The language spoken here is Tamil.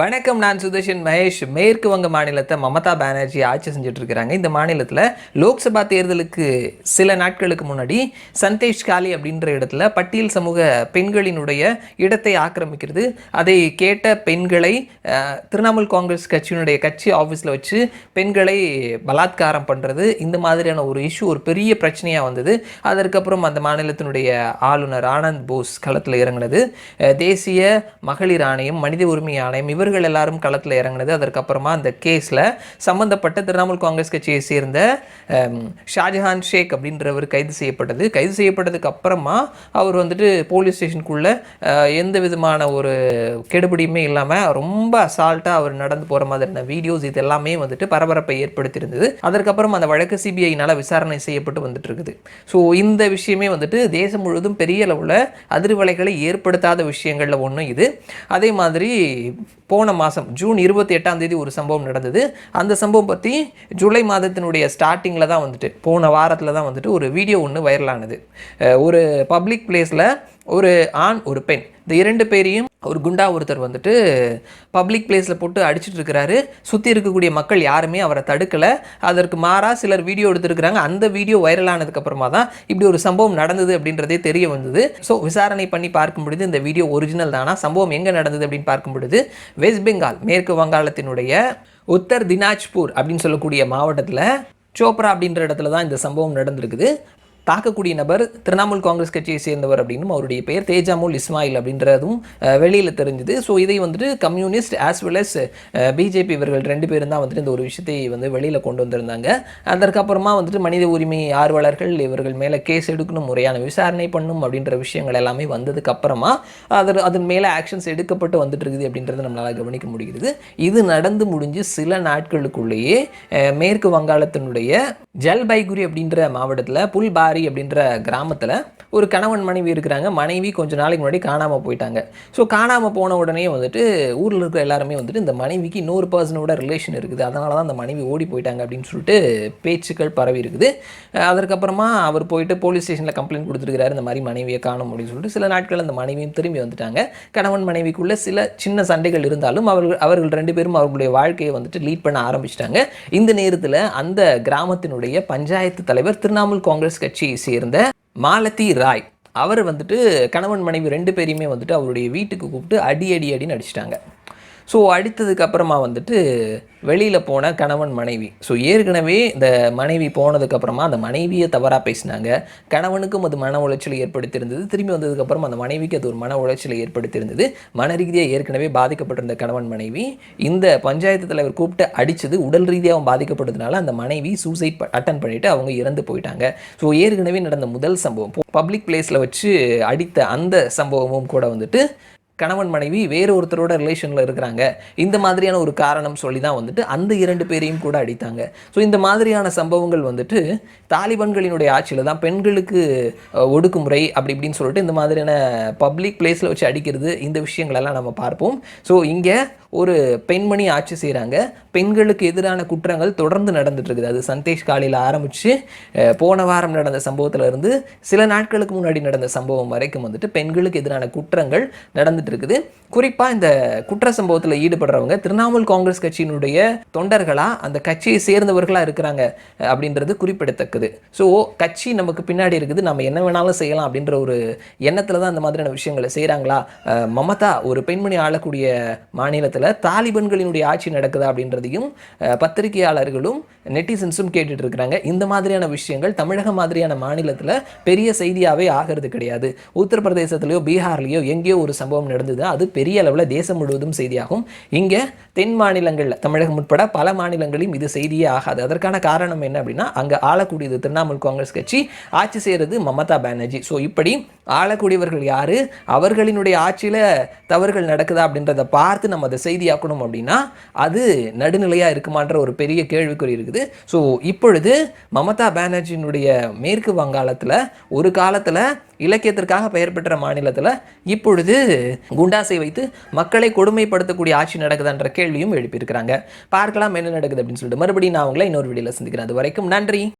வணக்கம், நான் சுதர்ஷன் மகேஷ். மேற்கு வங்க மாநிலத்தை மமதா பானர்ஜி ஆட்சி செஞ்சுட்டு இருக்கிறாங்க. இந்த மாநிலத்தில் லோக்சபா தேர்தலுக்கு சில நாட்களுக்கு முன்னாடி சந்தேஷ் காலி அப்படின்ற இடத்துல பட்டியல் சமூக பெண்களினுடைய இடத்தை ஆக்கிரமிக்கிறது, அதை கேட்ட பெண்களை திரிணாமுல் காங்கிரஸ் கட்சியினுடைய கட்சி ஆஃபீஸில் வச்சு பெண்களை பலாத்காரம் பண்ணுறது, இந்த மாதிரியான ஒரு இஷ்யூ ஒரு பெரிய பிரச்சனையாக வந்தது. அதற்கப்புறம் அந்த மாநிலத்தினுடைய ஆளுநர் ஆனந்த் போஸ் களத்தில் இறங்கினது. தேசிய மகளிர் ஆணையம், மனித உரிமை ஆணையம், இவர்கள் எல்லாரும் களத்தில் இறங்கினது. அதற்கப்புறமா அந்த கேஸில் சம்பந்தப்பட்ட திரிணாமுல் காங்கிரஸ் கட்சியை சேர்ந்த ஷாஜஹான் ஷேக் அப்படின்றவர் கைது செய்யப்பட்டது. கைது செய்யப்பட்டதுக்கு அப்புறமா அவர் போலீஸ் ஸ்டேஷனுக்குள்ளே எந்த விதமான ஒரு கெடுபிடியுமே இல்லாமல் ரொம்ப அசால்ட்டாக அவர் நடந்து போகிற மாதிரியான வீடியோஸ் இது எல்லாமே பரபரப்பை ஏற்படுத்தியிருந்தது. அதற்கப்புறம் அந்த வழக்கு சிபிஐனால் விசாரணை செய்யப்பட்டு வந்துட்டு இருக்குது. ஸோ இந்த விஷயமே தேசம் முழுவதும் பெரிய அளவில் அதிர்வலைகளை ஏற்படுத்தாத விஷயங்களில் ஒன்று இது. அதே மாதிரி போன மாதம் ஜூன் 28 ஒரு சம்பவம் நடந்தது. அந்த சம்பவம் பற்றி ஜூலை மாதத்தினுடைய ஸ்டார்டிங்கில் தான் போன வாரத்தில் தான் ஒரு வீடியோ ஒன்று வைரலானது. ஒரு பப்ளிக் பிளேஸில் ஒரு ஆண் ஒரு பெண், இந்த இரண்டு பேரையும் ஒரு குண்டா ஒருத்தர் பப்ளிக் பிளேஸில் போட்டு அடிச்சுட்டு இருக்கிறாரு. சுற்றி இருக்கக்கூடிய மக்கள் யாருமே அவரை தடுக்கலை. அதற்கு மாறாக சிலர் வீடியோ எடுத்துருக்கிறாங்க. அந்த வீடியோ வைரலானதுக்கப்புறமா தான் இப்படி ஒரு சம்பவம் நடந்தது அப்படின்றதே தெரிய வந்தது. ஸோ விசாரணை பண்ணி பார்க்கும் பொழுது இந்த வீடியோ ஒரிஜினல் தானா, சம்பவம் எங்கே நடந்தது அப்படின்னு பார்க்கும் பொழுது வெஸ்ட் பெங்கால், மேற்கு வங்காளத்தினுடைய உத்தர் தினாஜ்பூர் அப்படின்னு சொல்லக்கூடிய மாவட்டத்தில் சோப்ரா அப்படின்ற இடத்துல தான் இந்த சம்பவம் நடந்திருக்குது. தாக்கக்கூடிய நபர் திரிணாமுல் காங்கிரஸ் கட்சியை சேர்ந்தவர் அப்படின்னு அவருடைய பெயர் தேஜாமுல் இஸ்மாயில் அப்படின்றதும் வெளியில் தெரிஞ்சுது. ஸோ இதை communist as well as BJP இவர்கள் ரெண்டு பேரும் தான் இந்த ஒரு விஷயத்தை வெளியில் கொண்டு வந்திருந்தாங்க. அதற்கப்புறமா மனித உரிமை ஆர்வலர்கள் இவர்கள் மேலே கேஸ் எடுக்கணும், முறையான விசாரணை பண்ணணும் அப்படின்ற விஷயங்கள் எல்லாமே வந்ததுக்கு அப்புறமா அதன் மேலே ஆக்ஷன்ஸ் எடுக்கப்பட்டு வந்துட்டு இருக்குது அப்படின்றத நம்மளால் கவனிக்க முடிகிறது. இது நடந்து முடிஞ்சு சில நாட்களுக்குள்ளேயே மேற்கு வங்காளத்தினுடைய ஜல்பைகுரி அப்படின்ற மாவட்டத்தில் புல்பாரி அப்படின்ற கிராமத்தில் ஒரு கணவன் மனைவி இருக்கிறாங்க. மனைவி கொஞ்சம் நாளைக்கு முன்னாடி காணாமல் போயிட்டாங்க. ஸோ காணாமல் போன உடனே ஊரில் இருக்கிற எல்லாருமே இந்த மனைவிக்கு இன்னொரு பர்சனோட ரிலேஷன் இருக்குது, அதனால தான் அந்த மனைவி ஓடி போயிட்டாங்க அப்படின்னு சொல்லிட்டு பேச்சுக்கள் பரவி இருக்குது. அதற்கப்புறமா அவர் போயிட்டு போலீஸ் ஸ்டேஷனில் கம்ப்ளைண்ட் கொடுத்துருக்கிறாரு, இந்த மாதிரி மனைவியை காணும் அப்படின்னு சொல்லிட்டு. சில நாட்கள் அந்த மனைவியும் திரும்பி வந்துட்டாங்க. கணவன் மனைவிக்குள்ளே சில சின்ன சண்டைகள் இருந்தாலும் அவர்கள் ரெண்டு பேரும் அவர்களுடைய வாழ்க்கையை லீட் பண்ண ஆரம்பிச்சிட்டாங்க. இந்த நேரத்தில் அந்த கிராமத்தினுடைய பஞ்சாயத்து தலைவர் திரிணாமுல் காங்கிரஸ் கட்சியை சேர்ந்த மாலதி ராய் அவர் கணவன் மனைவி ரெண்டு பேரையுமே அவருடைய வீட்டுக்கு கூப்பிட்டு அடின்னு அடிச்சிட்டாங்க. ஸோ அடித்ததுக்கு அப்புறமா வெளியில் போன கணவன் மனைவி, ஸோ ஏற்கனவே இந்த மனைவி போனதுக்கப்புறமா அந்த மனைவியை தவறாக பேசினாங்க. கணவனுக்கும் அது மன உளைச்சலை ஏற்படுத்தியிருந்தது. திரும்பி வந்ததுக்கப்புறம் அந்த மனைவிக்கு அது ஒரு மன உளைச்சலை ஏற்படுத்தியிருந்தது. மன ரீதியாக ஏற்கனவே பாதிக்கப்பட்டிருந்த கணவன் மனைவி இந்த பஞ்சாயத்து தலைவர் கூப்பிட்டு அடித்தது உடல் ரீதியாக பாதிக்கப்பட்டதுனால அந்த மனைவி சூசைட் அட்டன் பண்ணிவிட்டு அவங்க இறந்து போயிட்டாங்க. ஸோ ஏற்கனவே நடந்த முதல் சம்பவம் பப்ளிக் பிளேஸில் வச்சு அடித்த அந்த சம்பவமும் கூட கணவன் மனைவி வேறு ஒருத்தரோட ரிலேஷனில் இருக்கிறாங்க, இந்த மாதிரியான ஒரு காரணம் சொல்லி தான் அந்த இரண்டு பேரையும் கூட அடித்தாங்க. ஸோ இந்த மாதிரியான சம்பவங்கள் தாலிபான்களினுடைய ஆட்சியில் தான் பெண்களுக்கு ஒடுக்குமுறை அப்படி இப்படின்னு சொல்லிட்டு இந்த மாதிரியான பப்ளிக் பிளேஸில் வச்சு அடிக்கிறது, இந்த விஷயங்களெல்லாம் நம்ம பார்ப்போம். ஸோ இங்கே ஒரு பெண்மணி ஆட்சி செய்கிறாங்க. பெண்களுக்கு எதிரான குற்றங்கள் தொடர்ந்து நடந்துட்டு இருக்குது. அது சந்தேஷ் காலியில் ஆரம்பித்து போன வாரம் நடந்த சம்பவத்தில் இருந்து சில நாட்களுக்கு முன்னாடி நடந்த சம்பவம் வரைக்கும் பெண்களுக்கு எதிரான குற்றங்கள் நடந்துட்டு இருக்குது. குறிப்பாக இந்த குற்ற சம்பவத்தில் ஈடுபடுறவங்க திரிணாமுல் காங்கிரஸ் கட்சியினுடைய தொண்டர்களாக, அந்த கட்சியை சேர்ந்தவர்களாக இருக்கிறாங்க அப்படின்றது குறிப்பிடத்தக்கது. ஸோ கட்சி நமக்கு பின்னாடி இருக்குது, நம்ம என்ன வேணாலும் செய்யலாம் அப்படின்ற ஒரு எண்ணத்தில் தான் அந்த மாதிரியான விஷயங்களை செய்கிறாங்களா? மமதா ஒரு பெண்மணி ஆளக்கூடிய மாநிலத்தில் தாலிபான்களினுடைய ஆட்சி நடக்குதா அப்படின்றதையும் பத்திரிகையாளர்களும் நெட்டிசன்ஸும் கேட்டுட்டு இருக்கிறாங்க. இந்த மாதிரியான விஷயங்கள் தமிழக மாதிரியான மாநிலத்தில் பெரிய செய்தியாகவே ஆகிறது கிடையாது. உத்தரப்பிரதேசத்துலையோ பீகார்லேயோ எங்கேயோ ஒரு சம்பவம் நடந்தது, அது பெரிய அளவில் தேசம் முழுவதும் செய்தியாகும். இங்கே தென் மாநிலங்களில் தமிழகம் உட்பட பல மாநிலங்களிலும் இது செய்தியே ஆகாது. அதற்கான காரணம் என்ன அப்படின்னா, அங்கே ஆளக்கூடியது திரிணாமுல் காங்கிரஸ் கட்சி, ஆட்சி செய்கிறது மமதா பானர்ஜி. ஸோ இப்படி ஆளக்கூடியவர்கள் யார், அவர்களினுடைய ஆட்சியில் தவறுகள் நடக்குதா அப்படின்றத பார்த்து நம்ம அதை செய்தியாக்கணும் அப்படின்னா அது நடுநிலையாக இருக்குமான்ற ஒரு பெரிய கேள்விக்குறி இருக்குது. ஸோ இப்பொழுது மமதா பானர்ஜியினுடைய மேற்கு வங்காளத்தில் ஒரு காலத்தில் இலக்கியத்திற்காக பெயர் பெற்ற மாநிலத்தில் இப்பொழுது குண்டாசை வைத்து மக்களை கொடுமைப்படுத்தக்கூடிய ஆட்சி நடக்குதுன்ற கேள்வியும் எழுப்பியிருக்கிறாங்க. பார்க்கலாம் என்ன நடக்குது அப்படின்னு சொல்லிட்டு மறுபடியும் நான் உங்களை இன்னொரு வீடியோவில் சந்திக்கிறேன். அது வரைக்கும் நன்றி.